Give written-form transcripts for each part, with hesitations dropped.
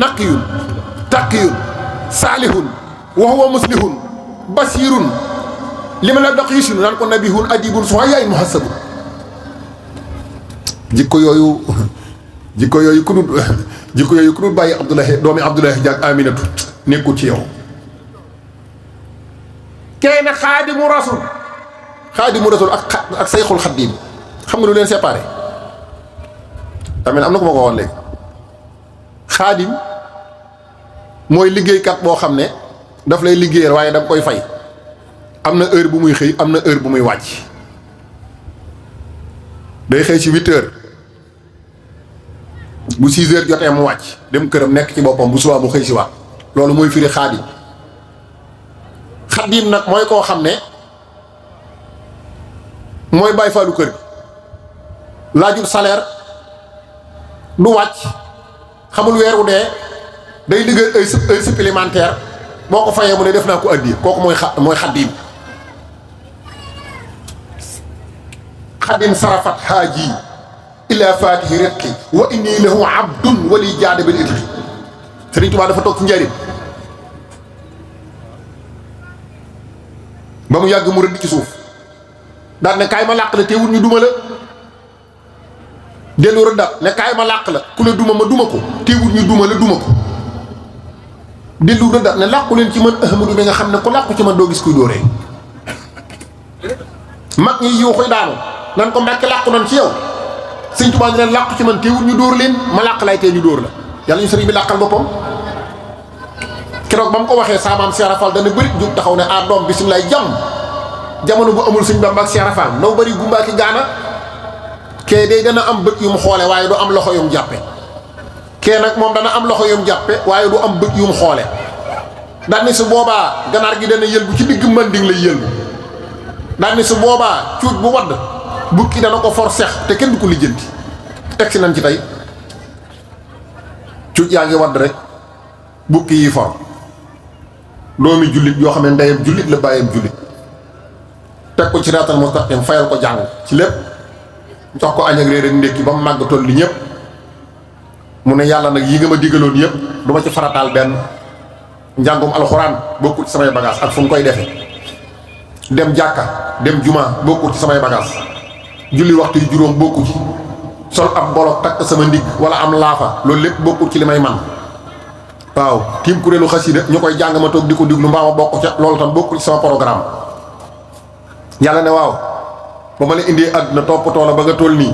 naqiyun taqiyun saalihun wa huwa muslihun basirun liman la daqiisun naan ko nabihun adibun suhayaay muhasabun jikko yooyu ku dul bàyyi Abdoulaye doomi Abdoulaye Diak Aminatu nekkul ci yow. kee na xaadimu rasul ak sayxul xaddiim xam nga lu leen séparé tamit am na ko ma ko waxoon léegi. xaadim mooy liggéeykat boo xam ne daf lay liggéeyal waaye da nga koy fay am na heure bu muy xëy am na heure bu muy wàcc day xëy ci 8 heures bu 6 heures jotee mu wàcc dem këram nekk ci boppam bu subaa mu xëy si waat loolu mooy firi xaadim. xaadim nag mooy koo xam ne mooy bàyyi faalu kër gi laajul salaire du wàcc xamul weer wu dee day liggéey ay supplémentaire boo ko fayee mu ne def naa ko addi kooku mooy xaddim. xaddim sarafat haaji ila fatihi ritqi wa inni lahu abdun wali jaada bil itqi. Sëriñ Tuubaa dafa toog ci njëriñ ba mu yàgg mu rëdd ci suuf daal ne kaay ma làq la teewul ñu duma la dellu rëddaat ne kaay ma làq la ku la duma ma duma ko teewul ñu duma la duma ko dellu rëddaat ne làqu leen ci man Ahmadu bi nga xam ne ku làqu ci man doo gis kuy dóoree. mag ñi yow koy daanu nan ko Mbàkke làqu nan ci yow Sëriñ Tuubaa ne leen làqu ci man teewul ñu dóor leen ma làq lay tee ñu dóor la yàlla ñu sëriñ bi làqal boppam. keroog ba mu ko waxee saamaam Cheikh Rafal dana bëri jóg taxaw ne ah doom bisimilaay jàmm jamono bu amul sëñ Bamba ak Cheikh Rafal ndaw bëri gumbaa ki gaana kee day dana am bët yu mu xoole waaye du am loxo yu mu jàppe kee nag moom dana am loxo yu mu jàppe waaye du am bët yu mu xoole daan ni su boobaa ganaar gi dana yëlbu ci digg manding lay yëlbu daan ni su boobaa cuuj bu wadd bukki dana ko for sex te kenn du ko lijjanti teg si nañ ci tey cuuj yaa ngi wadd rek bukki yi for doomi jullit yoo xam ne ndeyam jullit la bàyyam jullit teg ko ci raatal mustaqim fayal ko jàng ci lépp jox ko añ ak réer ak ndékki ba mu màgg toll li ñëpp mu ne yàlla nag yi nga ma digaloon yëpp du ma ci farataal benn njàngum alxuraan bokkul ci samay bagage ak fu mu koy defee dem jàkka dem juma bokkul ci samay bagage julli waxtu yu juróom bokkul ci sol ab bolok takk sama ndigg wala am laafa loolu lépp bokkul ci li may man waaw tiim kuréelu xasida ñu koy jàng ma toog di ko diglu mbaa ma bokk ca loolu tam bokkul ci sama programme yàlla ne waaw ba ma la indee àdduna toppatoo la ba nga toll nii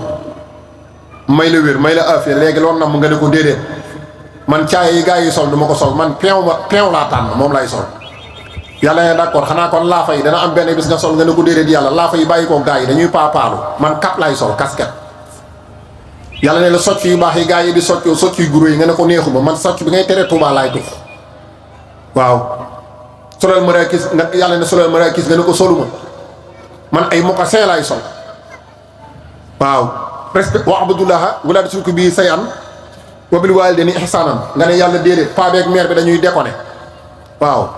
may la wér may la affaire léegi loolu nam nga ne ko déedéet man caay yi gaa yi sol du ma ko sol man peew laa tànn moom laay sol yàlla ne d'accord xanaa kon laafa yi dana am benn bis nga sol nga ne ko déedéet yàlla laafa yi bàyyi ko gaa yi dañuy paapaalu man kap laay sol casquette yàlla ne la socc yu baax yi gaa yi di soccoo socc yu guro yi nga ne ko neexuma man socc bi ngay tere Tuubaa laay tux waaw solal marakis nga yàlla ne solal marakis nga ne ko soluma man ay mocassin laay sol waaw respect wa abdullaha wala tushriku bi shay'an wa bil walidayni ihsanan nga ne yàlla déedéet paa beeg mère bi dañuy déconné waaw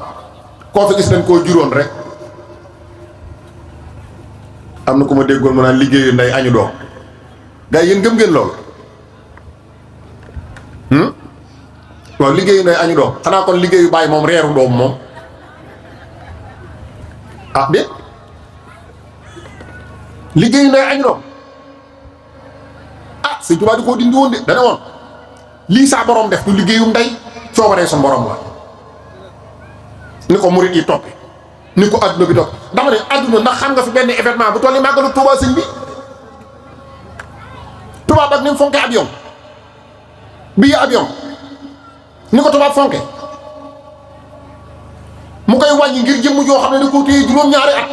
koo fi gis nañ koo juróon rek am na ku ma déggoon mu naan liggéeyu nday añu doom gaa yi yéen gëm ngeen loolu waaw liggéeyu nday añu doom xanaa kon liggéeyu bàyyi moom reeru doom moom ah déet liggéeyu nday añu doom ah Sëñ Tuubaa di koo dindi woon de dana woon lii saa borom def du liggéeyum nday coobaree sa borom la ni ko murit yi toppe ni ko adduna bi topp dama ne adduna ndax xam nga fi benn événement bu toll ni màggalu Tuubaa sëñ bi tubaab ak ni mu fonke avion bii avion ni ko tubaab fonke mu koy wàññi ngir jëmm joo xam ne da ko téye juróom-ñaari at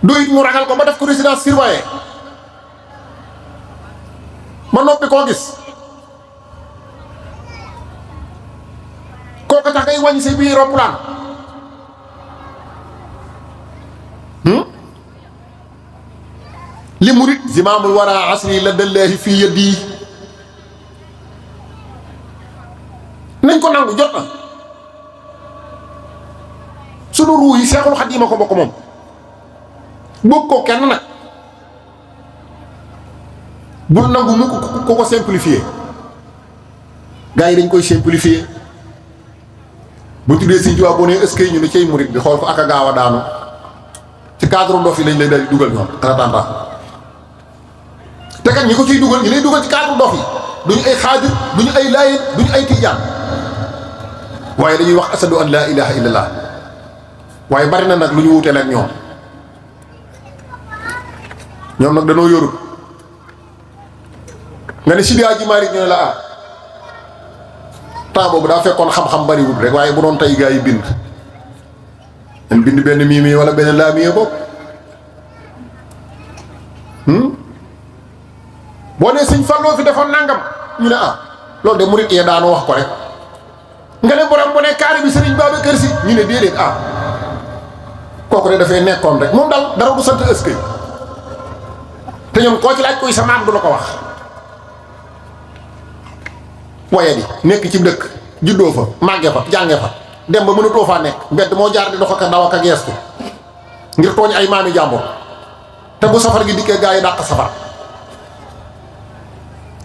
doyit mu ragal ko ba def ko résidence surveillée ma noppi koo gis kooku tax ngay wàññi say biir roplaan li murit zimaamul wara asri la dallaahi fii yaddi nañ ko nangu jot na sunu ruu yi Seexul Xadiim ko bokk moom bokk ko kenn nag bul nangu mu ko simplifier gars yi dañ koy simplifier bu tuddee Sëñ Tuubaa boo nee est-ce que ñu ne cay murit bi xool ko ak a gaaw a daanu ci cadre ndox yi lañ lay dal di dugal ñoom en attendant te kat ñi ko ciy dugal ñi lay dugal ci cadre ndox yi duñu ay xaadir duñu ay laayeen duñu ay tijaan waaye dañuy wax asadu an laa ilaha illallah waaye bari na nag lu ñu wuteel ak ñoom nag danoo yorut nga ne Sidi Hadji Malick ñu ne la ah temps boobu daa fekkoon xam-xam bariwut rek waaye bu doon tey gaa yi bind dañ bind benn miimi wala benn laamiye boobu boo nee Sëñ Fallou fi defoon nangam ñu ne ah loolu de murit yee daanu wax ko rek nga ne borom bu ne kaari bi Sëriñ Babacar Si ñu ne déedéet ah kooku de dafay nekkoon rek moom daal dara du sant ëskay te ñoom koo ci laaj koy sa maam du la ko wax waye di nekk ci dëkk juddoo fa màgge fa jànge fa dem ba mënatoo faa nekk mbedd moo jaar di dox ak daw ak geestu ngir tooñ ay maami jàmbur te bu safar gi dikkee gaa yi dàq safar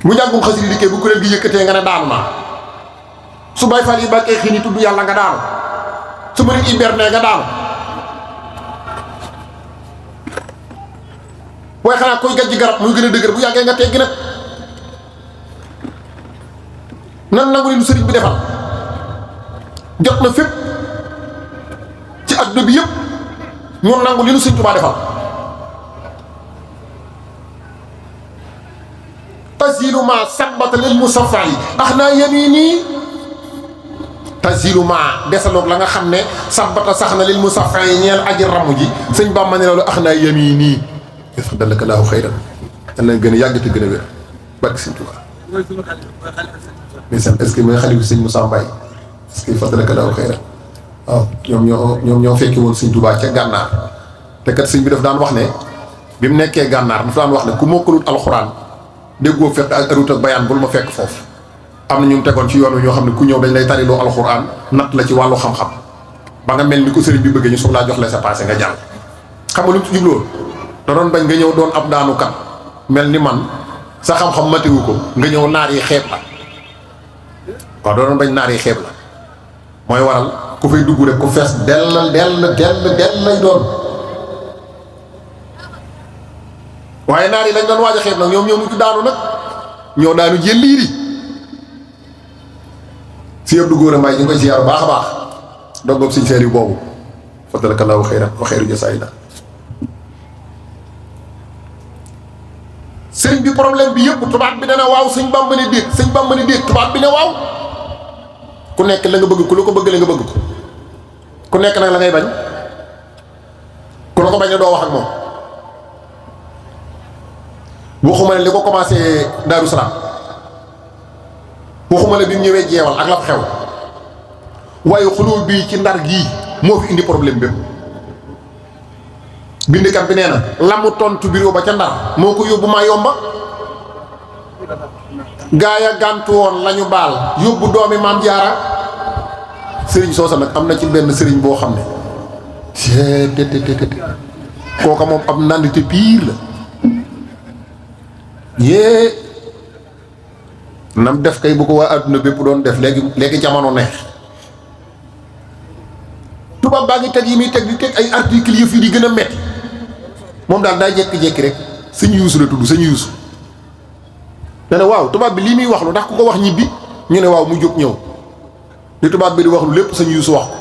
bu njàngum xasida dikkee bu kuréel gi yëkkatee nga ne daanu naa su bay fal yi bàkkee xii ni tudd yàlla nga daanu su mërit yi bernee nga daanu waaye xanaa koy gajj garab muy gën a dëgër bu yàggee nga teggi nag nan nangu li nu sëriñ bi defal jot na fépp ci adduna bi yëpp ñun nangu li nu Sëriñ Tuubaa defal tazilu ma sabbata lil musaffa yi ax naa yamini tazilu ma desaloog la nga xam ne sabbata sax na lil musaffa yi ñeel aji ramu ji sëñ Bàmba ne loolu ax naa yamini sax dalaka laahu xayran yal na gën a yàgg te gën a wér barke Sëriñ Tuubaa est-ce que mooy xalifu sëñ Moussa Mbaye est-ce que fadalaka laahu xayran waaw ñoom ñoo fekki woon Sëñ Tuubaa ca gànnaar te kat sëñ bi daf daan wax ne bi mu nekkee gànnaar daf daan wax ne ku mokkalut alxuraan déggoo fekk ak arut ak bayaan bul ma fekk foofu am na ñu tegoon ci yoon wi ñoo xam ne ku ñëw dañ lay tariloo alxuraan natt la ci wàllu xam-xam ba nga mel ni ko sëriñ bi bëgg ñu soog laa jox la sa passé nga jàll xam nga lu mu ci jubloon da doon bañ nga ñëw doon ab daanukat mel ni man sa xam-xam matewu ko nga ñëw naar yi xeeb la waaw doon bañ naar yi xeeb la mooy waral ku fay dugg rek ku fees dell lay doon waaye naar yi lañ doon waaj a xeeb nag ñoom ñoo mujj daanu nag ñoo daanu jël liiri si yëpp du góor a may ñu ngi koy ziyaar baax a baax donc boobu suñ seer yu boobu fadalakallahu xayran wa xayru jasaayina sëriñ bi problème bi yëpp tubaab bi dana waaw sëñ Bàmba ne déet sëñ Bàmba ne déet tubaab bi ne waaw ku nekk la nga bëgg ku la ko bëgg la nga bëgg ko ku nekk nag la ngay bañ ku la ko bañ ne doo wax ak moom waxuma ne li ko commencé Daaru Salaam waxuma ne bi mu ñëwee jeewal ak la fa xew waaye xuloo bii ci Ndar gii moo fi indi problème bépp bindikat bi nee na la mu tontu bureau ba ca Ndar moo ko yóbbu maa yomba gaa ya gàntu woon lañu baal yóbbu doomi maam jaara sëriñ soosa nag am na ci benn sëriñ boo xam ne kooka moom ab nandite piir la yée nam def kay bu ko waa àdduna bépp doon def léegi jamono neex tubaab baa ngi teg yi muy teg di teg ay articles yëf yi di gën a metti moom daal daa jékki-jékki rek sëñ yuusu la tudd sëñ yuusu ne ne waaw tubaab bi lii muy wax lu ndax ku ko wax ñibbi ñu ne waaw mu jóg ñëw li tubaab bi di wax lu lépp sëñ yuusu wax ko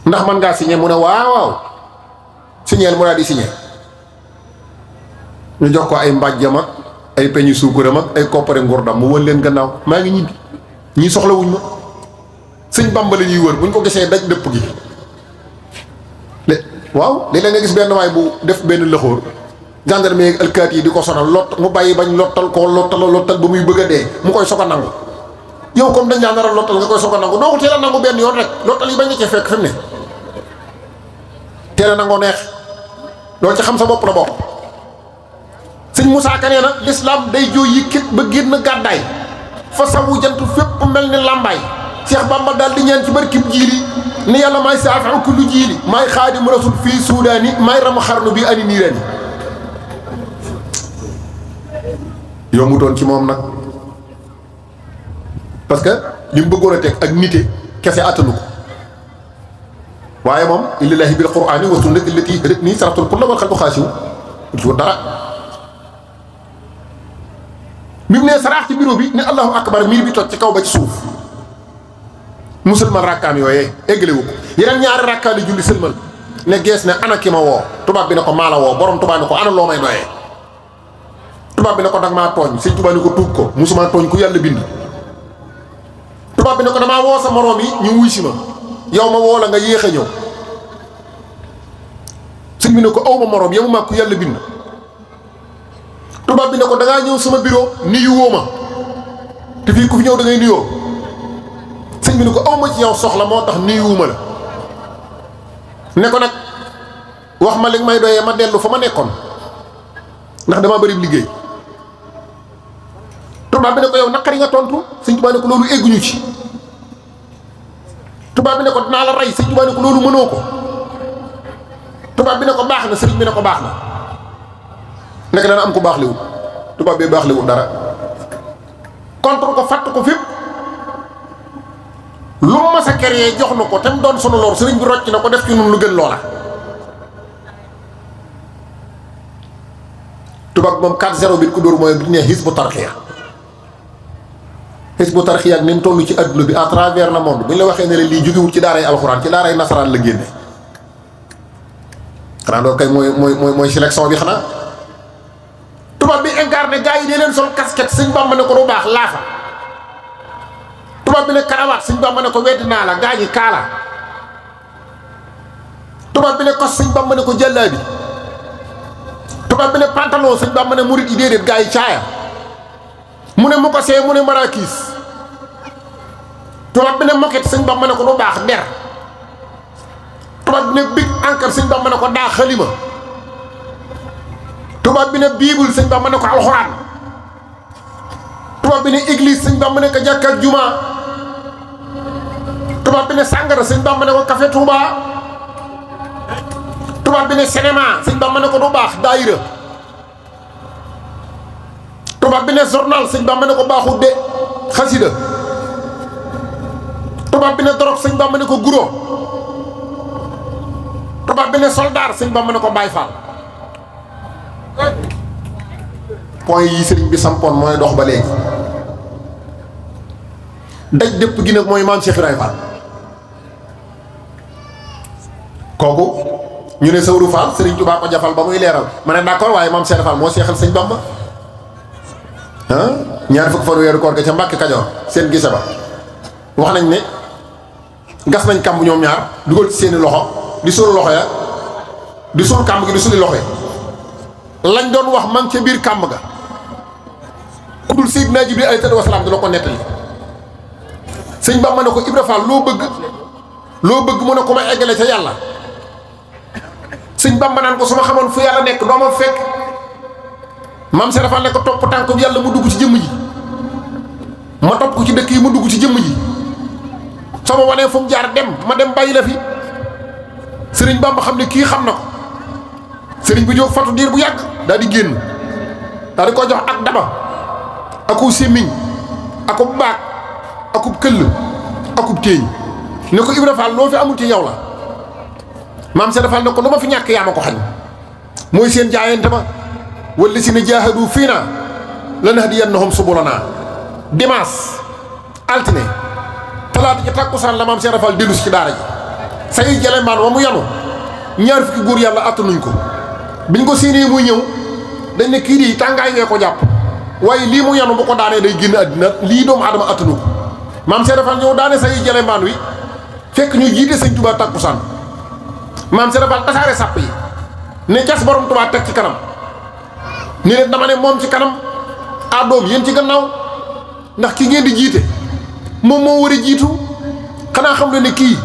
ndax man ngaa signé mu ne waaw waaw signéel mu daal di signé ñu jox ko ay mbàjjam ak ay peñi suukaram ak ay koppare ngurdam mu wën leen gannaaw maa ngi ñibbi ñii soxlawuñ ma sëñ Bàmba la ñuy wër buñ ko gisee daj dëpp gi waaw léeg-léeg nga gis benn waay bu def benn lëxóor gendarme ak alkaati yi di ko sonal lot mu bàyyi bañ lottal ba muy bëgg a dee mu koy soog a nangu yow comme dañ laa nar a lottal nga koy soog a nangu doo ko teel a nangu benn yoon rek lottal yi bañ nga cee fekk fi mu ne teel a nangoo neex loolu ci xam sa bopp la bokk sëñ Moussa Ka nee na l'islam day jooy yi kit ba génn gàddaay fa sawu jant fépp mel ni làmbaay Cheikh Bamba daal di ñaan ci barkib jiili ni yàlla maay saafiu kullu jiili maay xaadim rasul fii suudaani maay ram xarnu bi ani niiraani yombutoon ci moom nag parce que li mu bëggoon a teg ak nite kese attanu ko waaye moom illaahi bil qur'aani wa sunnati allati hadatnii saraftul kulla wal qalbu xaasi'un ci dara bi mu nee saraax ci bureau bi ne allahu akbar miir bi toj ci kaw ba ci suuf mu sëlmal rakkaam yooyee eggale wu ko yeneen ñaari rakkaali julli sëlmal ne gees ne ana ki ma woo tubaab bi ne ko maa la woo borom tubaab ne ko ana loo may doyee tubaab bi ne ko dag maa tooñ sëñ tubaab ne ko tuub ko musuma tooñ ku yàlla bind tubaab bi ne ko damaa woo sa moroom yi ñu wuy si ma yow ma woo la nga yéex a ñëw sëñ bi ne ko aw ma moroom yow ma ku yàlla bind tubaab bi ne ko dangaa ñëw sama bureau nuyu woo ma te fii ku fi ñëw da ngay nuyoo sëñ bi ne ko aw ma ci yow soxla moo tax nuyuwuma la ne ko nag wax ma li may doyee ma dellu fa ma nekkoon ndax damaa bëri liggéey tubaab bi ne ko yow naqari nga tontu sëñ tubaab ne ko loolu egguñu ci tubaab bi ne ko dinaa la rey sëñ tubaab ne ko loolu mënoo ko tubaab bi ne ko baax na sëriñ bi ne ko baax na nekk dana am ko baax liwul tubaab bee baax liwul dara contre ko fatt ko fépp lu ma sa créé jox na ko te mu doon sunu lor sëriñ bi rocc na ko def ci nun lu gën loola tubaab moom 4-0 bi ko dóor mooy bi ñu nee Hizbu Tarxiya Hizbu Tarxiya ak ni mu toll ci adduna bi à travers le monde bu ñu la waxee ne la lii jógewul ci daaray alxuraan ci daaray nasaraan la génne xanaa loolu kay mooy sélection bi xanaa tubaab bi incarné gars yi dee leen sol casquette sëñ Bamba ne ko lu baax laafa tubaab bi ne karawaat sëñ Bamba ne ko weddi naa la gaa ñi kaala tubaab bi ne kos sëñ Bamba ne ko jàllaabi tubaab bi ne pantalon sëñ Bamba ne murit yi déedéet gaa yi caaya mu ne mu ko see mu ne marakiis tubaab bi ne moket sëñ Bamba ne ko lu baax der tubaab bi ne big encre sëñ Bamba ne ko daa xalima tubaab bi ne biibul sëñ Bamba ne ko alxuraan tubaab bi ne église sëñ Bamba ne ko jàkka ak juma tubaab bi ne sàngara sëñ Bamba ne ko café Touba tubaab bi ne cinéma sëñ Bamba ne ko du baax daayira tubaab bi ne journal sëñ Bamba ne ko baaxut de xasida tubaab bi ne dorog sëñ Bamba ne ko guro tubaab bi ne soldaar sëñ Bamba ne ko Baay Faal point yi sëriñ bi sampoon mooy dox ba léegi daj dëpp gi nag mooy maam Cheikh Ibrahima Fall kooku ñu ne Sawru Fall sëriñ Tuubaa ko jafal ba muy leeral ma ne d'accord waaye maam Cheikh Fall moo seexal sëñ Bamba ñaar fukk fan weeru koor ga ca Mbàkke Kajoor seen gise ba wax nañ ne gas nañ kàmb ñoom ñaar dugal ci seeni loxo di suul loxo ya di suul kàmb gi di suuli loxo yi lañ doon wax man ca biir kàmb ga ku dul Seydina Jibril alayhi wasalaam dina ko nettali sëñ Bamba ne ko Ibra Fall loo bëgg mu ne ko ma eggale ca yàlla sëñ Bamba naan ko su ma xamoon fu yàlla nekk doo ma fekk maam Cheikh Fall ne ko topp tànk bi yàlla mu dugg ci jëmm ji ma topp ko ci dëkk yi mu dugg ci jëmm ji soo ma wanee fu mu jaar dem ma dem bàyyi la fi sëriñ Bamba xam ne kii xam na ko sëriñ bi jóg fatu diir bu yàgg daal di génn daal di ko jox ak daba akub sémmiñ akub baag akub këll akub téeñ ne ko Ibra Fall loo fi amul ci yow la maam Cheikh Fall ne ko lu ma fi ñàkk yaa ma ko xañ mooy seen jaayante ba wala si ne jaahadu fii naa lanahdiyannahum subulanaa dimanche altine talaata ci takkusaan la maam Cheikh Fall dellu si ci daara ji say jalemaan wa mu yanu ñaar fukki góor yàlla attanuñ ko biñ ko séenee muy ñëw dañ ne kii di tàngaay wee ko jàpp waaye lii mu yanu bu ko daanee day génn àddina lii doomu aadama attanu ko maam Cheikh Fall ñëw daane say jalemaan wi fekk ñu jiite sëñ Tuubaa takkusaan maam Cheikh Fall tasaare sàpp yi ne cas borom Tuubaa teg ci kanam ni leen dama ne moom ci kanam doom yéen ci gannaaw ndax ki ngeen di jiite moom moo war a jiitu xanaa xam ne kii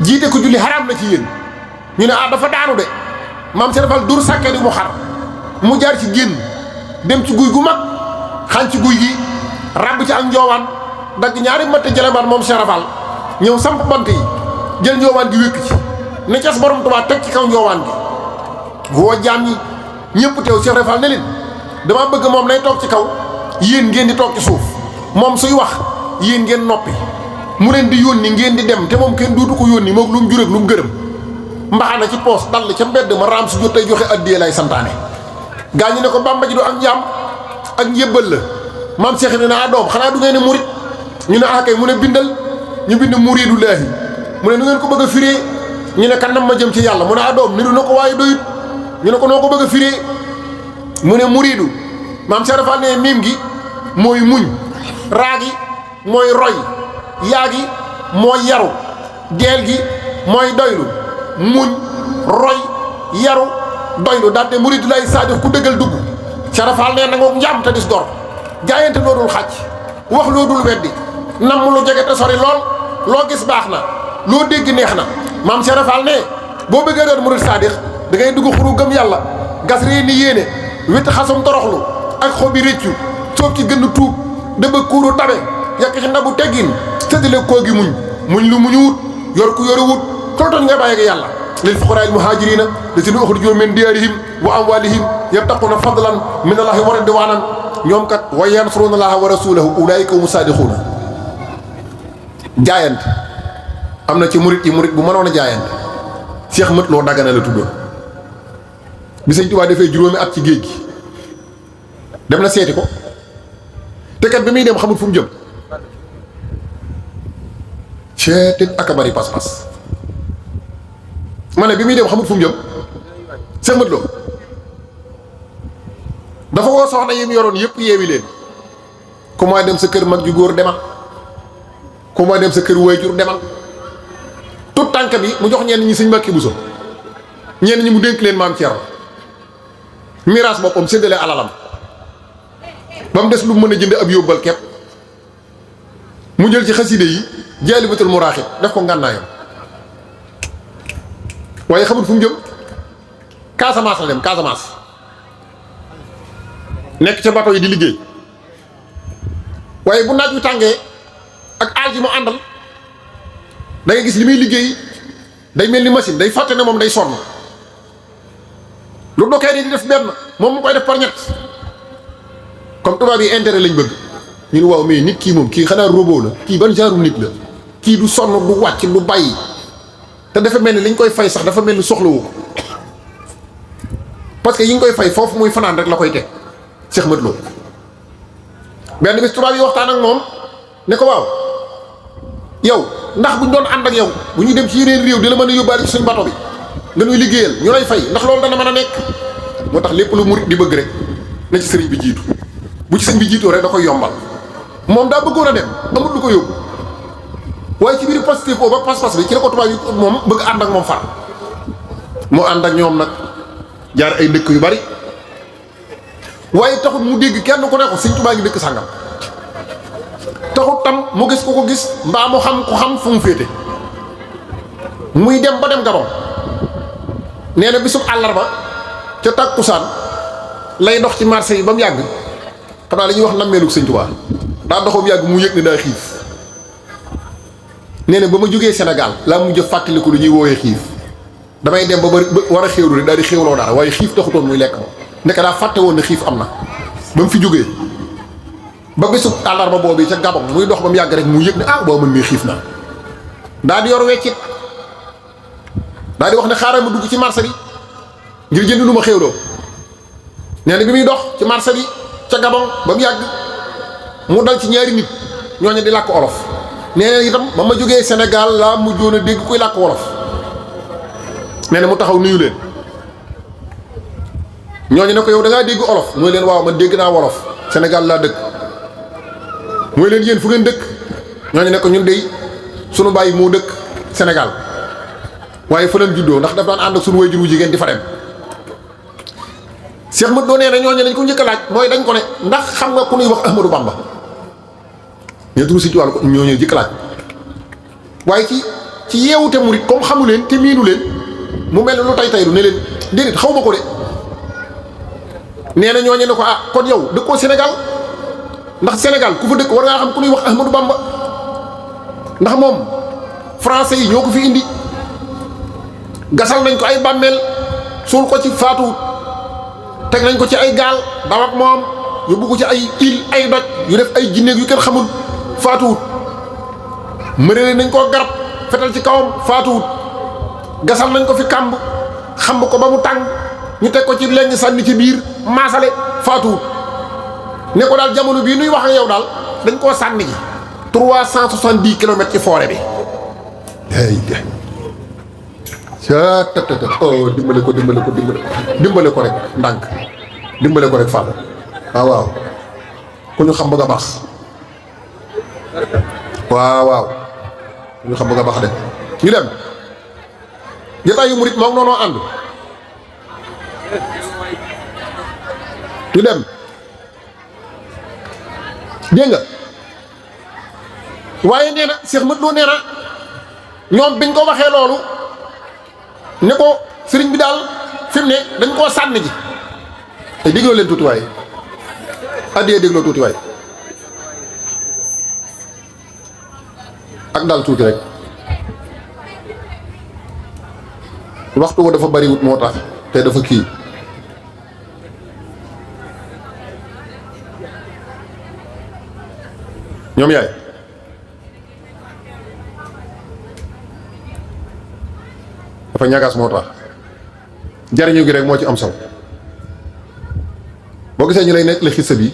jiite ko julli xaraam na ci yéen ñu ne dafa daanu de maam Cheikh Fall dur sàkkee di mu xar mu jaar ci génn dem ci guy gu mag xañ ci guy gi ràbb ci ak njoowaan dagg ñaari matt jalemaan moom Cheikh Fall ñëw samp bant yi jël njoowaan gi wékk ci ne cas borom Tuubaa teg ci kaw njoowaan gi woo jaam ñi ñëpp teew Cheikh Fall ne leen dama bëgg moom lay toog ci kaw yéen ngeen di toog ci suuf moom suy wax yéen ngeen noppi mu leen di yónni ngeen di dem te moom kenn duutu ko yónni moom lu mu jur ak lu mu gërëm mbaxana ci poos dal ca mbedd ma raam su jot tey joxe addiyee lay santaane gaa ñi ne ko Bàmba ji du ak njaam ak njébbal la maam Cheikh ne na doom xanaa du ngeen ne murit ñu ne akay mu ne bindal ñu bind muridullaahi mu ne nu ngeen ko bëgg a firee ñu ne kanam ma jëm ci yàlla mu ne doom niru na ko waaye doyut ñu ne ko noo ko bëgg a firee mu ne muridu maam Cheikh Fall ne miim gi mooy muñ raa gi mooy roy yaa gi mooy yaru geel gi mooy doylu muñ roy yaru doylu daante murid lay saadix ku dëggal dugg Cheikh Fall ne nangook njaam te dis gor jaayante loo dul xàcc wax loo dul weddi namm lu jege te sori lool loo gis baax na loo dégg neex na maam Cheikh Fall ne boo bëggee doon murid saadix da ngay dugg xuru gëm yàlla gas ree ni yéene witt xasum toroxlu ak xobi réccu soob ci gën tuub dëba kuuru tabe yàq ci ndabu teggin séddale koo gi muñ lu muñu wut yor ku yoru wut toltoon nga bàyyi ak yàlla lil fuqaraa al muhaajiriina lazina uxrijuu min diyaarihim wa amwaalihim yabtaquuna fadlan min allaahi wa ridwaanan ñoom kat wa yansuruuna allaaha wa rasuulahu ulaa'ika humu saadiquuna jaayante am na ci murit yi murit bu mënoon a jaayante Cheikh Mat Lo Dagana la tuddoon bi Sëñ Tuubaa defee juróomi at ci géej gi dem na seeti ko te kat bi muy dem xamul fu mu jëm ceetit ak a bari pas-pas ma ne bi muy dem xamul fu mu jëm Cheikh Mat Lo dafa woo soxna yi mu yoroon yëpp yeewi leen ku mooy dem sa kër mag ju góor demal ku mooy dem sa kër waajur demal tut tànk bi mu jox ñenn ñi Sëñ Mbàkke Buso ñenn ñi mu dénk leen maam Cerno miraas boppam séddale alalam ba mu des lu mën a jënd ab yóbbal kepp mu jël ci xaside yi Jaalibatul Muraaxib def ko ngànnaayam waaye xamul fu mu jëm Casamance la dem Casamance nekk ca bato yi di liggéey waaye bu naaj wi tàngee ak aal ji mu àndal da ngay gis li muy liggéey day mel ni machine day fàtte ne moom day sonn lu dokkee di def benn moom mu koy def par ñett comme tubaab yi intérêt lañ bëgg ñu ne waaw mais nit kii moom kii xanaa robot la kii ban genre nit la kii du sonn du wàcc du bàyyi te dafa mel ni liñ koy fay sax dafa mel ni soxlawu ko parce que yi nga koy fay foofu muy fanaan rek la koy teg Cheikh Mat Lo benn bis tubaab yi waxtaan ak moom ne ko waaw yow ndax buñ doon ànd ak yow bu ñuy dem ci yeneen réew di la mën a yóbbaale ci suñ bato bi nga ñuy liggéeyal ñu lay fay ndax loolu dana mën a nekk moo tax lépp lu murit di bëgg rek na ci sëriñ bi jiitu bu ci sëriñ bi jiitoo rek da koy yombal moom daa bëggoon a dem amul lu ko yóbbu waaye ci biir positif boobu ak pas-pas bi ci la ko tubaab yi moom bëgg ànd ak moom far moo ànd ak ñoom nag jaar ay dëkk yu bari waaye taxut mu dégg kenn ku ne ko Sëñ Tuubaa ngi dëkk sàngam taxut tam mu gis ko gis mbaa mu xam ko xam fu mu féete muy dem ba dem Gabon nee na bisub àllarba ca tàkkusaan lay dox ci marché yi ba mu yàgg xam naa la ñuy wax nammeelug Sëñ Tuubaa daa doxam yàgg mu yëg ne daa xiif nee na ba ma jógee Sénégal laa mujj a fàttaliku lu ñuy woowee xiif damay dem ba war a xéwlu rek daal di xéwloo dara waaye xiif taxutoon muy lekk ma nekk daa fàtte woon ne xiif am na ba mu fi jógee ba bisub àllarba boobu ca Gabon muy dox ba mu yàgg rek mu yëg ne boo mën mii xiif na daa di yor weccit daa di wax ne xaaral ma dugg ci marché bi ngir jënd lu ma xéwloo nee na bi muy dox ci marché bi ca Gabon ba mu yàgg mu dal ci ñaari nit ñooñu di làkk olof nee na itam ba ma jógee Sénégal laa mujjoon a dégg kuy làkk wolof nee na mu taxaw nuyu leen ñooñu ne ko yow da ngaa dégg olof mooy leen waaw man dégg naa wolof Sénégal laa dëkk mooy leen yéen fu ngeen dëkk ñooñu ne ko ñun dey sunu bàyyi moo dëkk Sénégal waaye fa leen juddoo ndax daf daan ànd ak sunu waajur wu jigéen di fa dem Cheikh Mat Lo nee na ñooñu dañ ko njëkk a laaj mooy dañ ko ne ndax xam nga ku ñuy wax Ahmadou Bamba ñoo turu si ci wàllu ñooñu njëkk a laaj waaye ci yeewute murit comme xamu leen te miinu leen mu mel ne lu tay taylu ne leen déedéet xaw ma ko de nee na ñooñu ne ko kon yow dëkkoo Sénégal ndax Sénégal ku fa dëkk war ngaa xam ku ñuy wax Ahmadou Bamba ndax moom français yi ñoo ko fi indi gasal nañ ko ay bàmmeel suul ko ci faatu teg nañ ko ci ay gaal daw ak moom yóbbu ko ci ay île ay doj yu def ay jinneeg yu kenn xamul faatuwut mënale nañ koo garab fetal ci kawam faatuwut gasal nañ ko fi kàmb xamb ko ba mu tàng ñu teg ko ci lenn sànni ci biir maasale faatuwut ne ko daal jamono bii nuy wax ak yow daal dañ koo sànni ji 370 kilomètres ci forêt bi oh dimbale ko rek ndànk dimbale ko rek Fall waaw ku ñu xam bëgg a baax waaw ku ñu xam bëgg a baax de ñu dem jotaayu murit moom noonoo ànd ñu dem dégg nga waaye nee na Cheikh Modou Lo nee na ñoom biñ ko waxee loolu ne ko sëriñ bi daal fi mu ne dañ koo sànni ji te dégloo leen tuuti waay addiyee dégloo tuuti waay ak daal tuuti rek waxtu wo dafa bariwut moo tax te dafa kii ñoom yaay dafa ñagaas moo tax jariñu gi rek moo ci am solo boo gisee ñu lay nekk la xissa bi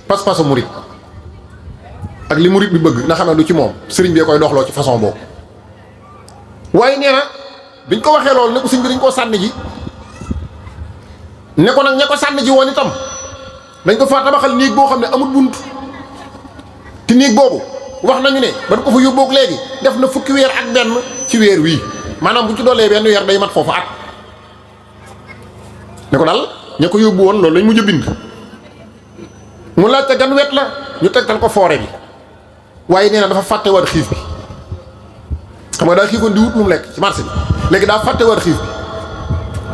pas-pasu murit ak li murit bi bëgg na xam ne du ci moom sëriñ bee koy doxloo ci façon boobu waaye nee na biñ ko waxee loolu ne ko sëriñ bi dañ koo sànni ji ne ko nag ña ko sànni ji woon itam dañ ko faa tabaxal néeg boo xam ne amul bunt te néeg boobu wax nañu ne ba ko fa yóbboog léegi def na fukki weer ak benn ci weer wii maanaam bu ci doolee benn weer day mat foofu at ne ko daal ña ko yóbbu woon loolu lañ mujj a bind mu laajte gan wet la ñu tegtal ko foore bi waaye nee na dafa fàtte war xiif bi xam nga daa xiifoon di wut lu mu lekk ci marché bi léegi daa fàtte war xiif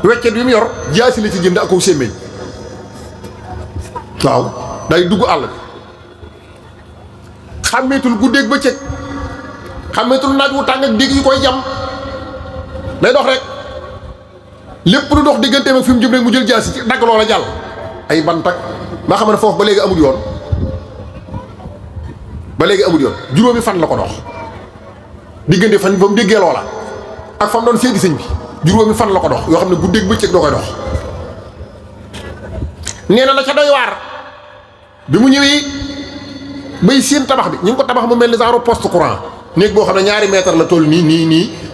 bi weccet bi mu yor jaasi la ci jënd ak aw sémmeñ waaw day dugg àll bi xàmmeetul guddeeg bëccëg xàmmeetul naaj wu tàng ak dégg yi koy jam day dox rek lépp lu dox digganteem ak fi mu jëm rek mu jël jaasi ci dagg loola jàll ay bantak maa xam ne foofu ba léegi amul yoon juróomi fan la ko dox diggante fan ba mu déggee loola ak fa mu doon seeti sëñ bi juróomi fan la ko dox yoo xam ne guddeeg bëccëg doo koy dox nee na la ca doy waar bi mu ñëwee bay seen tabax bi ñu ngi ko tabax mu mel ni genre poste courant néeg boo xam ne 2 mètres la toll nii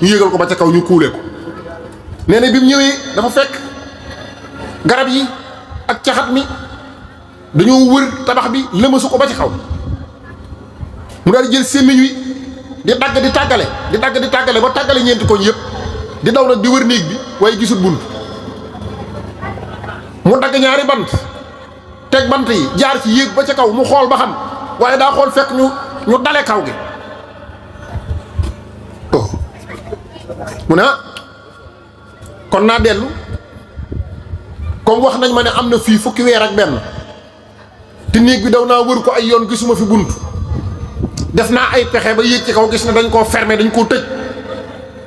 ñu yëgal ko ba ca kaw ñu kuule ko nee na bi mu ñëwee dafa fekk garab yi ak caxat mi dañoo wër tabax bi lëmasu ko ba ci kaw mu daal di jël sémmiñ wi di dagg di tàggale ba tàggale ñeenti koñ yëpp di daw nag di wër néeg bi waaye gisul bunt mu dagg 2 bant teg bant yi jaar ci yéeg ba ca kaw mu xool ba xam waaye daa xool fekk ñu dale kaw gi mu ne kon naa dellu comme wax nañ ma ne am na fii fukki weer ak benn te néeg bi daw naa wër ko ay yoon gisuma fi bunt def naa ay pexe ba yéeg ci kaw gis ne dañ koo fermer dañ koo tëj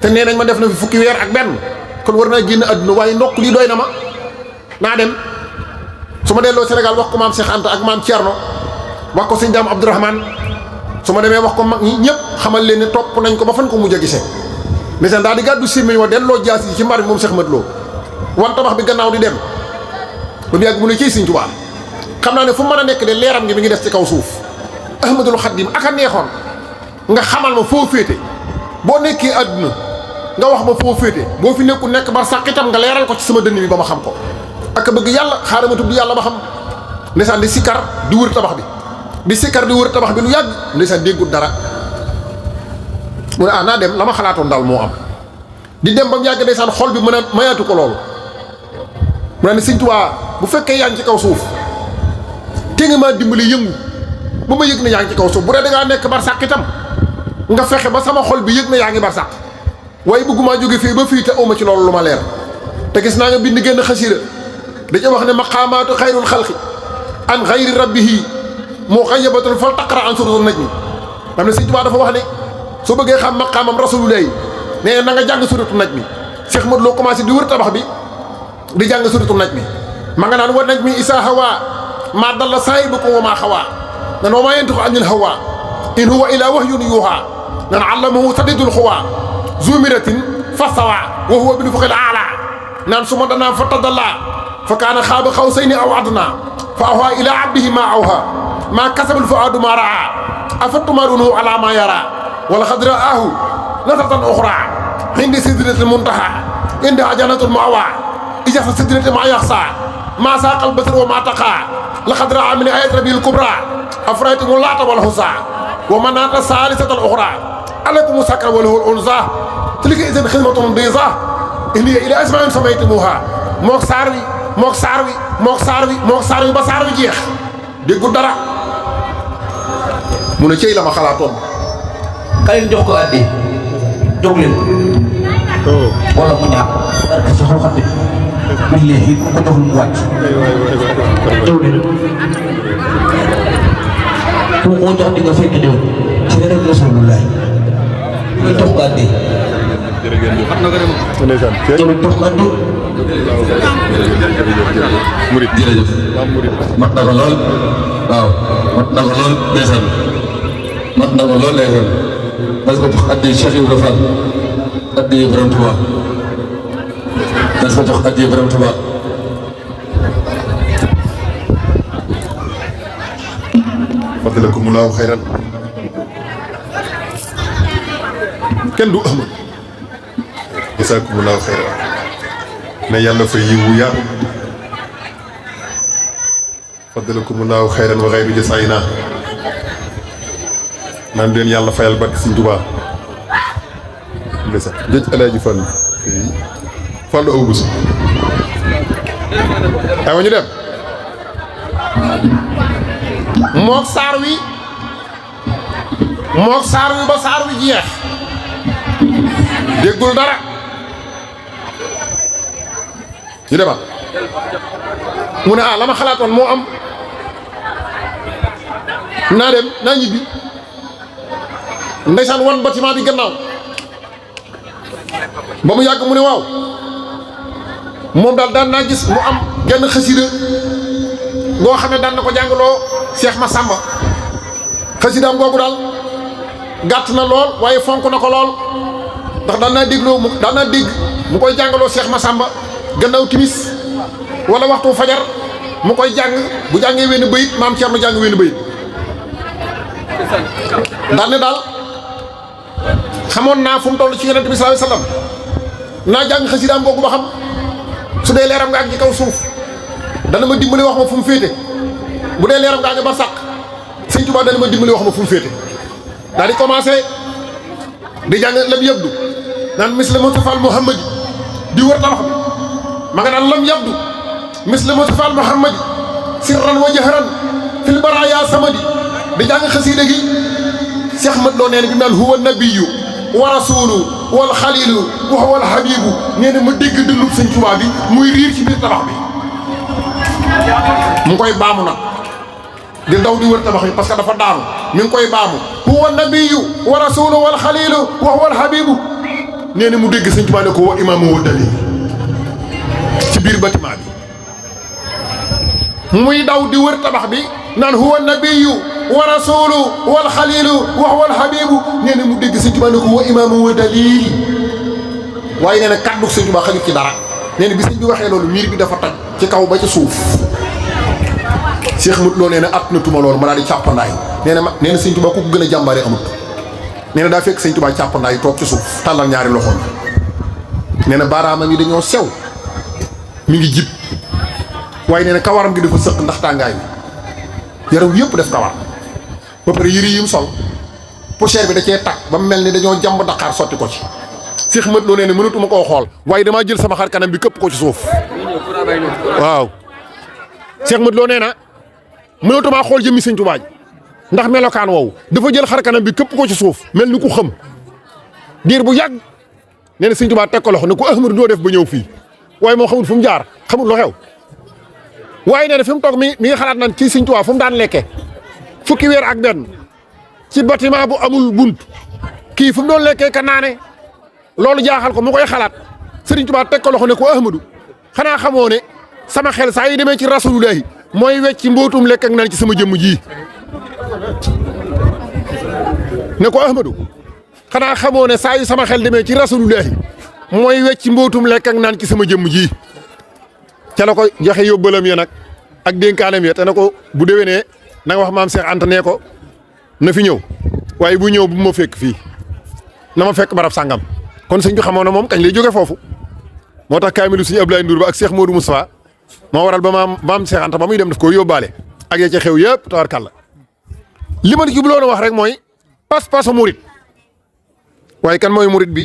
te nee nañ ma def na fi fukki weer ak benn kon war naa génn àdduna waaye ndokk lii doy na ma naa dem su ma delloo Sénégal wax ko maam Cheikh Anta ak maam Thierno wax ko sëñ Daam Abdourahmane su ma demee wax ko mag ñi ñëpp xamal leen ne topp nañ ko ba fan ko mujj a gisee ndeysaan daal di gàddu sémmiñ wa delloo jaas yi ci mbar bi moom Cheikh Modou Lo wan tabax bi gannaaw di dem ba mu yàgg mu ne ciy Sëñ Tuubaa xam naa ne fu mën a nekk de leeram ngi mi ngi des ci kaw suuf Ahmadul Xaddim ak a neexoon nga xamal ma foo féete boo nekkee àdduna nga wax ma foo féete boo fi nekku nekk bar sax itam nga leeral ko ci sama dënn bi ba ma xam ko ak bëgg yàlla xaaral ma tudd yàlla ba xam ndeysaan di sikkar di wër tabax bi di sikkar di wër tabax bi lu yàgg ndeysaan déggut dara mu ne naa dem la ma xalaatoon daal moo am di dem ba mu yàgg ndeysaan xol bi mën a mayaatu ko loolu mu ne Sëñ Tuubaa bu fekkee yaa ngi ci kaw suuf te nga maa dimbali yëngu ba ma yëg ne yaa ngi ci kaw suuf bu dee da ngaa nekk bar sàq itam nga fexe ba sama xol bi yëg na yaa ngi bar sàq waaye bëggumaa jóge fii ba fii te awma ci loolu lu ma leer te gis naa nga bind génn xasiira da ca wax ne maqaamaatu xayrul xalqi an xayri rabbihi moo xayyabatul fal taqra an suratul najmi xam ne Sëñ Tuubaa dafa wax ne soo bëggee xam maqaamam rasulullah nee na nga jàng suratul najmi Cheikh Modou Lo commencé di wër tabax bi di jàng suratul najmi ma nga naan wa najmi isaa hawaa maa dalla saahibukum wa maa xawaa nan wa maa yantiqu anil hawaa in huwa illa wahyun yuuhaa nan allamahu shadiidul quwaa zuu miratin fastawaa wa huwa bil ufuqil a'laa naan summa danaa fatadallaa fa kaana qaaba qawsayni aw adnaa fa awhaa ilaa abdihi maa awhaa maa kasabal fu'aadu maa ra'aa afattumaaruunahu alaa maa yaraa wa laqad ra'aahu nazlatan uxraa inda sidratil muntahaa indahaa jannatul ma'waa izaa yaghshaa sidrata maa yaghshaa maa zaaqal basaru wa maa taqaa laqad ra'aa min aayaati rabbihil kubraa afra'aytumu llaata wal uzzaa wa manaata saalisatal uxraa alakumu zakar wa lahul unsaa tilka izan qismatun diizaa in hiya illaa asmaa'un sammaytumuuhaa mook saar wi mook saar wi mook saar wi mook saar wi ba saar wi jeex déggu dara mu ne cey la ma xalaatoon. ka leen jox ko addi jóg leen wala mu ñàkk barke sa xam ne billahi ku ko joxul mu wàcc jóg leen ku ko jox di nga fekk déw ci rek Rasulullah ñu jox ko addi jox ko addi murid jërëjëf mat na ko lool waaw mat na ko lool ndeysaan mat na ko lool ndeysaan parce que jox addi Cheikh Ibrahima Fall addi Ibrahima Touba parce que jox addi Ibrahima Touba fadlakumullahu xayran kenn du Ahmad jasaakumullahu xayran ne yàlla fa yiwu yaatu fadlakumullahu xayran wa xayru jasaayina naan leen yàlla fayal barke Sëñ Tuubaa ndeysaan jëj Alaaji Fall fii Fall aw bus aywa ñu dem mook saar wi ba saar wi jeex déggul dara ñu demaat mu ne la ma xalaatoon moo am naa dem naa ñibbi ndeysaan wan bâtiment bi gannaaw ba mu yàgg mu ne waaw moom daal daan naa gis mu am genn xasida ngoo xam ne daan na ko jàngaloo Cheikh Massamba xasidaam googu daal gàtt na lool waaye fonk na ko lool ndax daan naa dégg mu koy jàngaloo Cheikh Massamba gannaaw timis wala waxtu fajar mu koy jàng bu jàngee wenn bayit maam Thierno jàng wenn bayit daan ne daal xamoon naa fu mu toll ci yonent bi sallallahu alayhi wasallam naa jàng xasidaam googu ba xam su dee leeram nga ak ci kaw suuf dana ma dimbali wax ma fu mu féete bu dee leeram ngaa nga ba sàq Sëñ Tuubaa dana ma dimbali wax ma fu mu féete daal di commencé di jàng lam yabdu naan misla Mustafa Muhammad di wër tabax bi ma nga naan lam yabdu misla Mustafa Muhammad sirran wa jahran fil baraya samadi di jàng xasiida gi Cheikh Mat Lo nee na bi naan huwa nabiyyu wa rasulu wal xalilu wa huwa al habibu nee na ma dégg dëllub Sëñ Tuubaa bi muy riir ci biir tabax bi mu ngi koy baamu nag di daw di wër tabax bi parce que dafa daanu mi ngi koy baamu huwa nabiyyu wa rasulu wal xalilu wa huwa al habibu nee na mu dégg Sëñ Tuubaa ne ko wa imaamu wa dali ci biir bâtiment bi muy daw di wër tabax bi naan huwa nabiyyu wa rasulu wal xalilu wa huwa al habibu nee na mu dégg Sëñ Tuubaa ne ko wa imaamu wa dalil waaye nee na kàddu Sëñ Tuubaa xajut ci dara nee na bi sëñ bi waxee loolu miir bi dafa toj ci kaw ba ci suuf Cheikh Mat Lo nee na at na tuma loolu ma daal di càppandaay nee na Sëñ Tuubaa ku ko gën a jàmbaare amut nee na daa fekk Sëñ Tuubaa càppandaay toog ci suuf tàllal ñaari loxoom nee na baaraamam yi dañoo sew mi ngi jib waaye nee na kawaram gi dafa sëq ndax tàngaay bi yaram yëpp def kawar ba pare yëri yi mu sol poussière bi da cee tàkk ba mu mel ni dañoo jàmb daqaar sotti ko ci Cheikh Mat Lo nee na mënatuma koo xool waaye damaa jël sama xar kanam bi këpp ko ci suuf waaw Cheikh Mat Lo nee na mënatumaa xool jëmmi Sëñ Tuubaa ndax melokaan woowu dafa jël xar kanam bi këpp ko ci suuf mel ni ku xëm diir bu yàgg nee na Sëñ Tuubaa teg ko loxo ne ko Ahmadu doo def ba ñëw fii waaye moo xamul fu mu jaar xamul lu xew waaye nee na fi mu toog mi ngi xalaat naan ci Sëñ Tuubaa fu mu daan lekke fukki weer ak benn ci bâtiment bu amul bunt kii fu mu doon lekkee ka naane loolu jaaxal ko mu koy xalaat Sëriñ Tuubaa teg ko loxo ne ko Ahmadu xanaa xamoo ne sama xel saa yi demee ci rasulullahi mooy wecc mbootum lekk ak naan ci sama jëmm ji ne ko Ahmadou xanaa xamoo ne saa yu sama xel demee ci rasulullahi mooy wecc mbootum lekk ak naan ci sama jëmm ji ca la ko joxe yóbbalam ya nag ak dénkaanam ya te ne ko bu déwénee na nga wax maam Cheikh Anta nee ko na fi ñëw waaye bu ñëw bu ma fekk fii na ma fekk barab sàngam kon sëñ bi xamoon na moom kañ lay jóge foofu moo tax kaamilu sëñ Abdoulaye Ndour ba ak Cheikh Modou Moustapha moo waral ba maam Cheikh Anta ba muy dem daf ko yóbbaale ak ya ca xew yëpp tawarkàlla li ma jubloon a wax rek mooy pas-pasu murit waaye kan mooy murit bi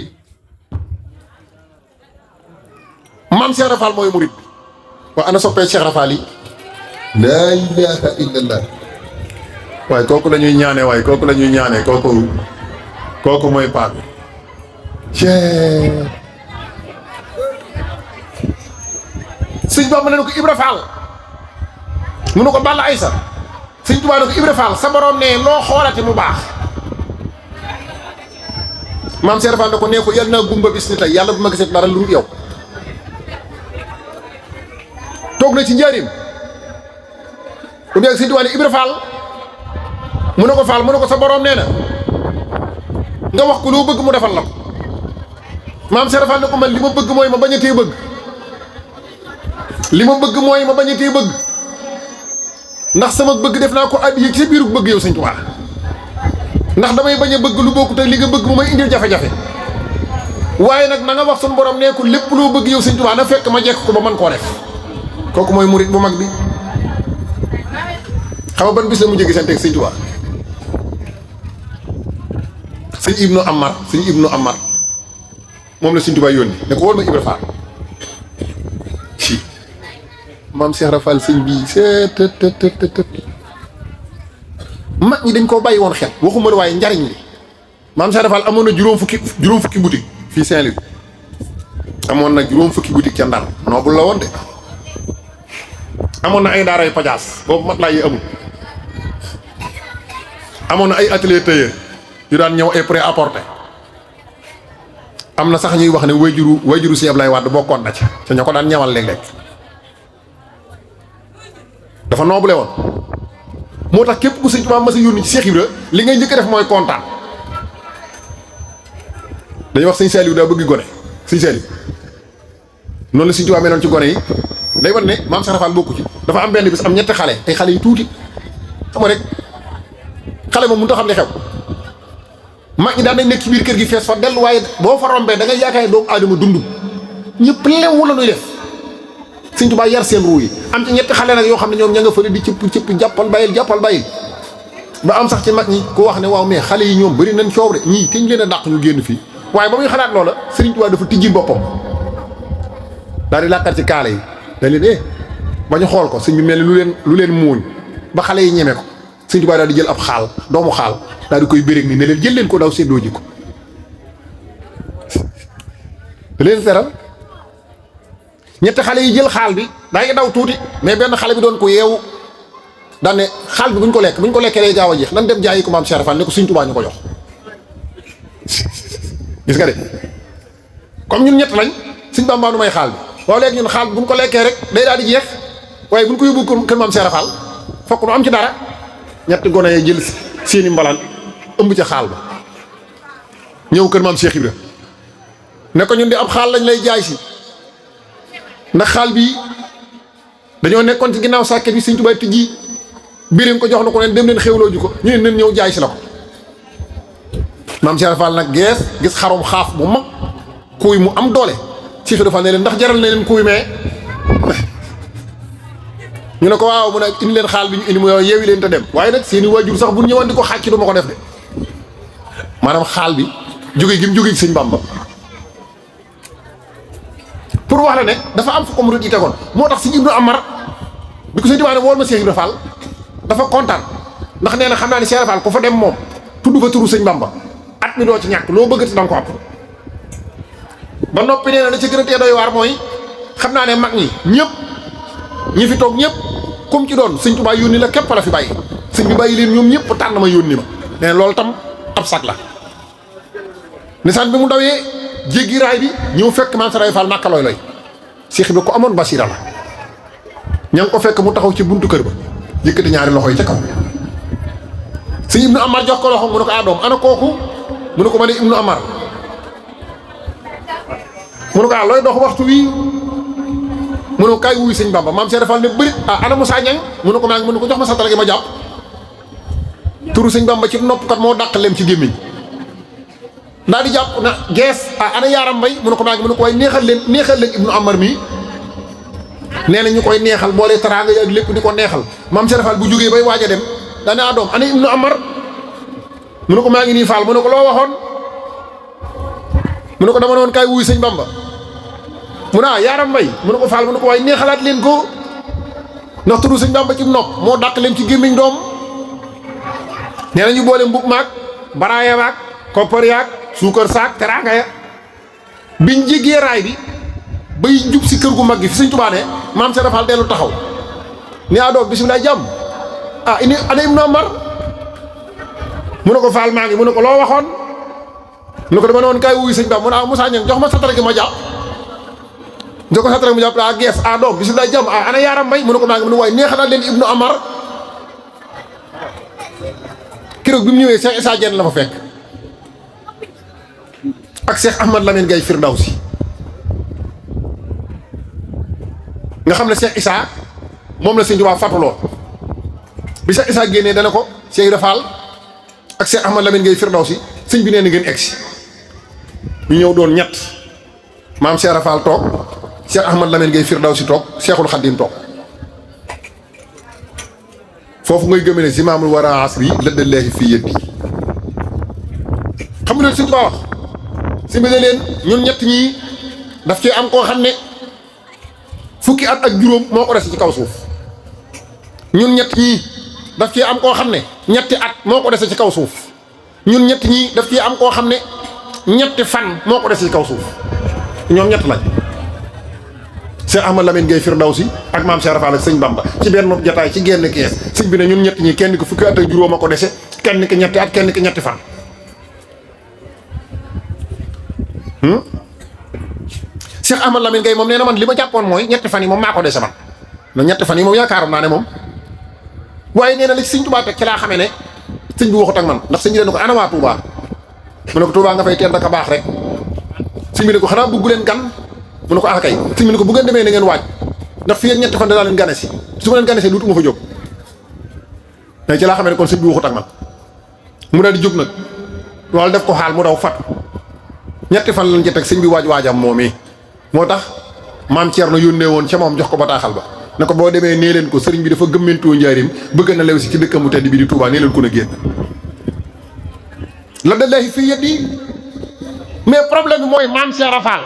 maam Cheikh Rafal mooy murit bi waa ana soppee Cheikh Rafal yi laa ilaaha illallah waaye kooku la ñuy ñaane waaye kooku la ñuy ñaane kooku mooy paa bi sëñ Bamba ne ko Ibra Fall mu ne ko Balla Aysa sëñ Tuubaa ne ko Ibra Fall sa borom ne loo xoolati mu baax maam Cheikh Rafal ne ko nee ko yàlla naa gumba bis ni tey yàlla bu ma gisee dara lu dul yow toog na ci njaarim bu dee sëñ Tuubaa ne Ibra Fall mu ne ko Fall mu ne ko sa borom nee na nga wax ko loo bëgg mu defal la ko maam Cheikh Rafal ne ko man li ma bëgg mooy ma bañ a tee bëgg li ma bëgg mooy ma bañ a tee bëgg ndax sama bëgg def naa ko addiya ci sa biiru bëgg yow sëñ Tuubaa ndax damay bañ a bëgg lu bokkut ak li nga bëgg mu may indil jafe-jafe waaye nag na nga wax suñu borom nee ko lépp loo bëgg yow sëñ Tuubaa na fekk ma jekk ko ba mën koo def kooku mooy murit bu mag bi xam nga ban bis la mu jéggi seen teg sëñ Tuubaa sëñ Ibnu Amar moom la sëñ Tuubaa yónni ne ko wóor ma Ibra Fall ci maam Cheikh Rafal sëñ bii seet mag ñi dañ koo bàyyi woon xel waxuma la waaye njariñ li maam Cheikh Rafal amoon na juróom fukki boutique fii Saint-Louis amoon na juróom fukki boutique ca Ndar noobul la woon de amoon na ay daaray pajaas boobu mat laa yi amul amoon na ay atelier tailleur yu daan ñëw ay prêt-à-porter am na sax ñuy wax ne wayjuru Sëñ Ablaye Wade bokkoon na ca ña ko daan ñawal léeg-léeg dafa noobule woon moo tax képp ku Sëñ Tuubaa mas a yónni ci Cheikh Ibra li ngay njëkk a def mooy kontaan dañuy wax Sëñ Saliou daa bëgg gone Sëñ Saliou noonu la Sëñ Tuubaa meloon ci gone yi day wan ne maam Cheikh Rafal bokku ci dafa am benn bis am ñetti xale ay xale yu tuuti xam nga rek xale moom mënut a xam li xew mag ñi daan nañ nekk ci biir kër gi fees fa dellu waaye boo fa rombee da ngay yaakaar doomu aadama dund ñëpp lew la ñuy def Sëñ Tuubaa yar seen ruu yi am ci ñetti xale nag yoo xam ne ñoom ña nga fële di cëpp jàppal bàyyil ba am sax ci mag ñi ko wax ne waaw mais xale yi ñoom bëri nañ coow de ñii teñ leen a dàq ñu génn fii waaye ba muy xalaat loola Sëriñ Tuubaa dafa tijji boppam daal di làkkat ci kaala yi da leen ba ñu xool ko sëñ bi mel ni lu leen muuñ ba xale yi ñeme ko Sëñ Tuubaa daal di jël ab xaal doomu xaal daal di koy béréeg ni ne leen jël leen ko daw seddoo ji ko da leen teral ñetti xale yi jël xaal bi daa ngi daw tuuti mais benn xale bi doon ko yeewu daan ne xaal bi buñ ko lekkee day gaaw a jeex nan dem jaayi ko maam Cheikh Rafal ne ko Sëñ Tuubaa ñu ko jox gis nga de comme ñun ñett lañ Sëñ Bamba nu may xaal bi waaw léegi ñun xaal bi buñ ko lekkee rek day daal di jeex waaye buñ ko yóbbu kër maam Cheikh Rafal fokk nu am ci dara ñetti gone yi jël seeni mbalaan ëmb ca xaal ba ñëw kër maam Cheikh Ibra ne ko ñun di ab xaal lañ lay jaay si ndax xaal bii dañoo nekkoon ci ginnaaw sàkket bi Sëñ Tuubaa tijji birim ko jox na ko leen dem leen xewloo ji ko ñu ne nen ñëw jaay si la ko maam Cheikh Rafal nag gis xarum xaaf bu mag kuy mu am doole Cheikh Ibra ne leen ndax jaral na leen kuy mee ñu ne ko waaw mu ne indi leen xaal bi ñu indi mu yeewi leen te dem waaye nag seeni waajur sax bu ñëwoon di ko xàcc du ma ko def de maanaam xaal bi jóge gi mu jóge ci Sëñ Bamba pour wax la ne dafa am fu ko murid yi tegoon moo tax Sëñ Ibnu Amar bi ko Sëñ Tuubaa ne wool ma Cheikh Ibra Fall dafa kontaan ndax nee na xam naa ne Cheikh Ibra Fall ku fa dem moom tudd fa turu Sëñ Bamba at mi doo ci ñàkk loo bëggati danga ko am ba noppi nee na la ci gën a tee doy waar mooy xam naa ne mag ñi ñëpp ñi fi toog ñëpp comme ci doon Sëñ Tuubaa yónni la képp la fi bàyyi sëñ bi bàyyi leen ñoom ñëpp tànn ma yónni ma nee na loolu tam ab sag la nisaan bi mu dawee jéggi raay bi ñëw fekk maam Cheikh Fall Màkka looy Cheikh Ibra ko amoon basira la ña ngi ko fekk mu taxaw ci buntu kër ba yëkkati ñaari loxo yi ca kaw sëñ Ibnu Amar jox ko loxo mu ne ko doom ana kooku mu ne ko ma ne Ibnu Amar mu ne ko looy dox waxtu wii mu ne ko kaay wuy sëñ Bamba maam Cheikh Fall ne bëri ana Moussa Niang mu ne ko maa ngi mu ne ko jox ma satala gi ma jàpp turu sëñ Bamba ci nopp kat moo dàq lem ci gémmiñ ndaa di jàpp na gees ana yaaram mbay mu ne ko maa ngi mu ne ko waaye neexal leen Ibnu Amar mii nee na ñu koy neexal boole teraanga yi ak lépp di ko neexal maam Cheikh Fall bu jógee bay waaj a dem daane doom ana Ibnu Amar mu ne ko maa ngi nii Fall mu ne ko loo waxoon mu ne ko dama ne woon kaay wuy sëñ Bamba mu ne yaaram mbay mu ne ko Fall mu ne ko waaye neexalaat leen ko ndax turu sëñ Bamba ci nopp moo dàq leen ci gémmiñ doom nee na ñu boole mbub maag baraaya maag koppar yaag suukar saak teraanga ya biñ jéggee raay bi bay jub si kër gu mag gi fi sëñ Tuubaa ne maam Cheikh Fall dellu taxaw ni doom bisimilah jàmm ini ana Ibnu Amar mu ne ko Fall maa ngi mu ne ko loo waxoon mu ne ko dama ne woon kaay wuy sëñ Bamba mu ne Moussa Niang jox ma satara gi ma jàpp jox ko satara gi ma jàpp gees doom bisimilah jàmm ana yaaram mbay mu ne ko maa ngi mu ne waaye neexalaat leen Ibnu Amar keroog bi mu ñëwee Cheikh Issa Diène la fa fekk ak Cheikh Ahmad Lamine Gaye Firdawsi nga xam ne Cheikh Issa moom la sëñ Tuubaa fàttuloo bi Cheikh Issa génnee dana ko Cheikh Ibra Fall ak Cheikh Ahmad Lamine Gaye Firdawsi sëñ bi nee na ngeen egsi ñu ñëw doon ñett maam Cheikh Ibra Fall toog Cheikh Ahmad Lamine Gaye Firdawsi toog Cheikhul Khadim toog foofu ngay gëmee ne zimaamul wara asri ladallaahi fii yëddi xam nga sëñ Tuubaa wax si bi ne leen ñun ñett ñii daf cee am koo xam ne fukki at ak juróom moo ko dese ci kaw suuf ñun ñett ñii daf cee am koo xam ne ñetti at moo ko dese ci kaw suuf ñun ñett ñii daf cee am koo xam ne ñetti fan moo ko dese ci kaw suuf ñoom ñett lañ Cheikh Ahmad Lamine Gaye Firdawsi ak maam Cheikh Rafal ak sëñ Bamba ci benn jataay ci genn kees sëñ bi ne ñun ñett ñi kenn ko fukki at ak juróom a ko dese kenn ki ñetti at kenn ki ñetti fan Cheikh Ahmad Lamine Gaye moom nee na man li ma jàppoon mooy ñetti fan yi moom maa ko dese man na ñetti fan yi moom yaakaaroon naa ne moom waaye nee na li sëñ Tuubaa teg ci laa xamee ne sëñ bi waxut ak man ndax sëñ bi ne ko ana waa Touba mu ne ko Touba nga fay teel daka baax rek sëñ bi ne ko xanaa bëggu leen gan mu ne ko kay sëñ bi ne ko bu ngeen demee na ngeen waaj ndax fii ak ñetti fan danaa leen gane si su ma leen gane si duutuma fa jóg mais ci laa xamee ne kon sëñ bi waxut ak man mu daal di jóg nag loolu def ko xaal mu daw fat ñetti fan lañ ci teg sëñ bi waajam moomii moo tax maam Thierno yónnee woon ca moom jox ko bataaxal ba ne ko boo demee nee leen ko sëriñ bi dafa gëmmentoo njaarim bëgg na lew si ci dëkkam bu tedd bi di Touba nee leen ko na génn la dallaahi fii yëddi mais problème bi mooy maam Cheikh Rafal